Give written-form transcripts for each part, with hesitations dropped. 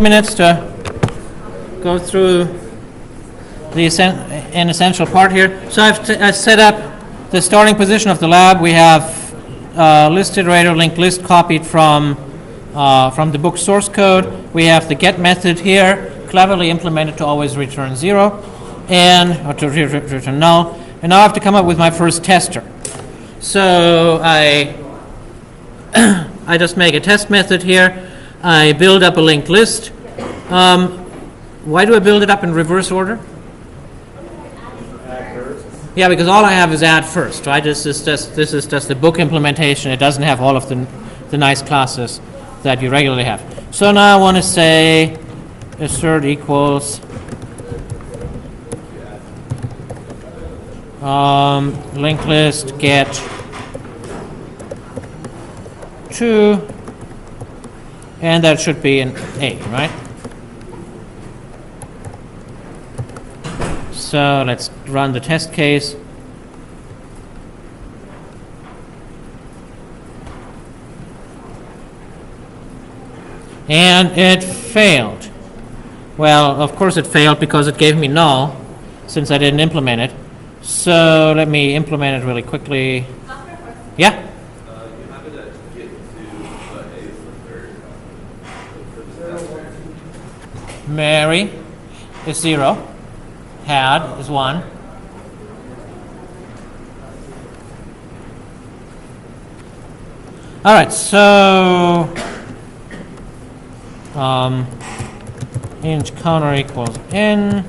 minutes to go through an essential part here. So I've set up the starting position of the lab. We have list iterator linked list copied from the book source code. We have the get method here, cleverly implemented to always return 0 or to return null. And now I have to come up with my first tester. So I just make a test method here. I build up a linked list. Why do I build it up in reverse order? Yeah, because all I have is add first, right? This is just the book implementation. It doesn't have all of the nice classes that you regularly have. So now I want to say assert equals linked list get 2, and that should be an A, right? So let's run the test case. And it failed. Well, of course it failed because it gave me null since I didn't implement it. So let me implement it really quickly. Yeah? You have it at get to A is the third. Mary is 0. Had is 1. All right, so int counter equals n,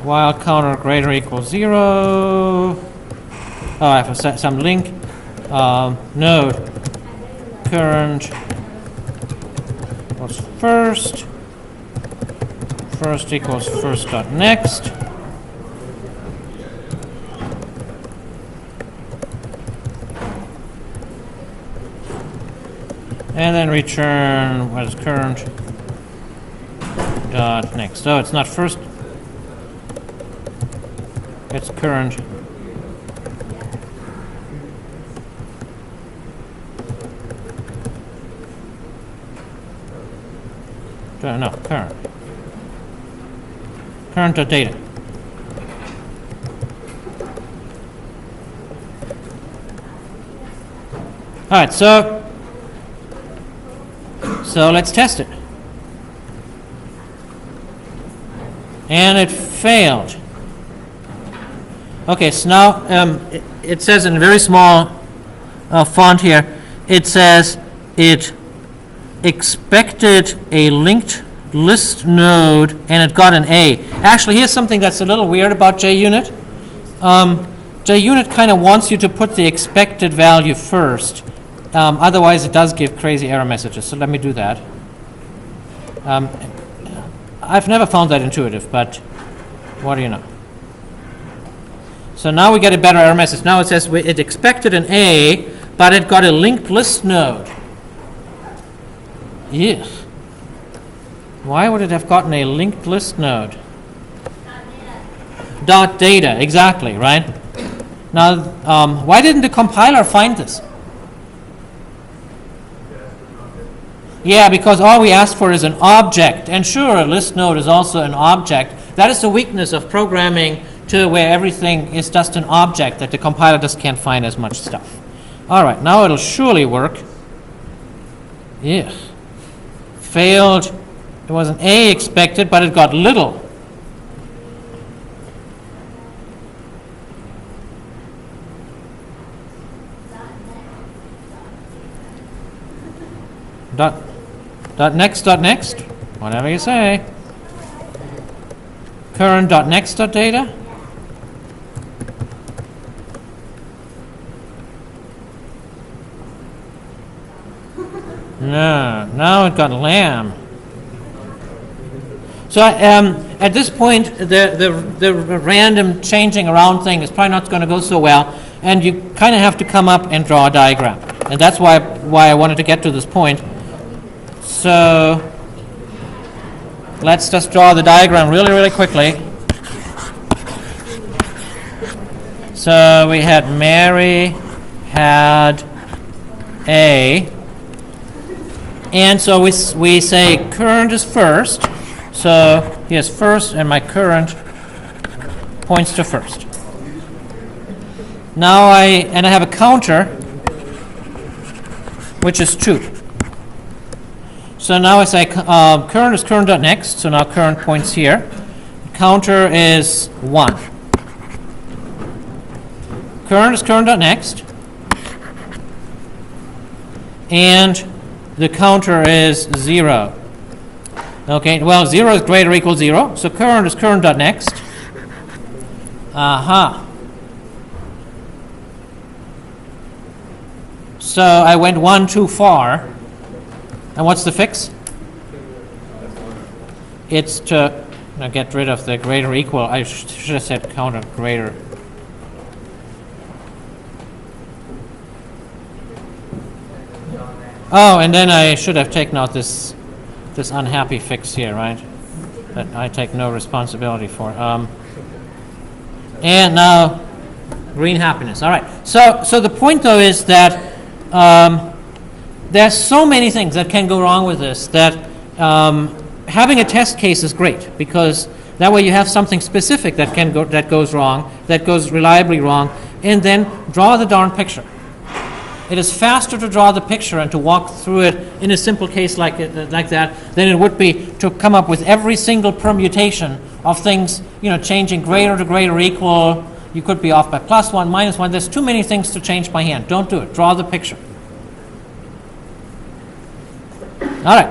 while counter greater equals 0. Oh, I have to set some link. Node current was first equals first dot next, and then return what is current dot next. So it's not first, it's current no, current data. All right, so let's test it. And it failed. Okay, so now it says in very small font here, it says it expected a linked list node and it got an A. Actually, here's something that's a little weird about JUnit. JUnit kind of wants you to put the expected value first. Otherwise, it does give crazy error messages. So let me do that. I've never found that intuitive, but what do you know? So now we get a better error message. Now it says it expected an A, but it got a linked list node. Yeah. Why would it have gotten a linked list node? Dot data, exactly, right? Now, why didn't the compiler find this? Yeah, because all we asked for is an object. And sure, a list node is also an object. That is the weakness of programming to where everything is just an object, that the compiler just can't find as much stuff. All right, now it'll surely work. Yeah. Failed. It was an A expected, but it got little. Dot next, whatever you say. Current dot next dot data. No, now it got lamb. So at this point, the random changing around thing is probably not going to go so well, and you kind of have to come up and draw a diagram. And that's why I wanted to get to this point. So let's just draw the diagram really, really quickly. So we had Mary had A, And so we say current is first. So here's first, and my current points to first. Now I have a counter, which is 2. So now I say current is current.next, so now current points here. Counter is 1. Current is current.next, and the counter is 0. Okay, well, 0 is greater or equal to 0, so current is current.next. So I went 1 too far. And what's the fix? It's to now get rid of the greater or equal. I should have said counter greater. Oh, and then I should have taken out this unhappy fix here, right? That I take no responsibility for. And now green happiness. All right. So the point though is that there's so many things that can go wrong with this that having a test case is great, because that way you have something specific that goes wrong, that goes reliably wrong, and then draw the darn picture. It is faster to draw the picture and to walk through it in a simple case like that than it would be to come up with every single permutation of things, changing greater to greater or equal. You could be off by +1, -1. There's too many things to change by hand. Don't do it. Draw the picture. All right.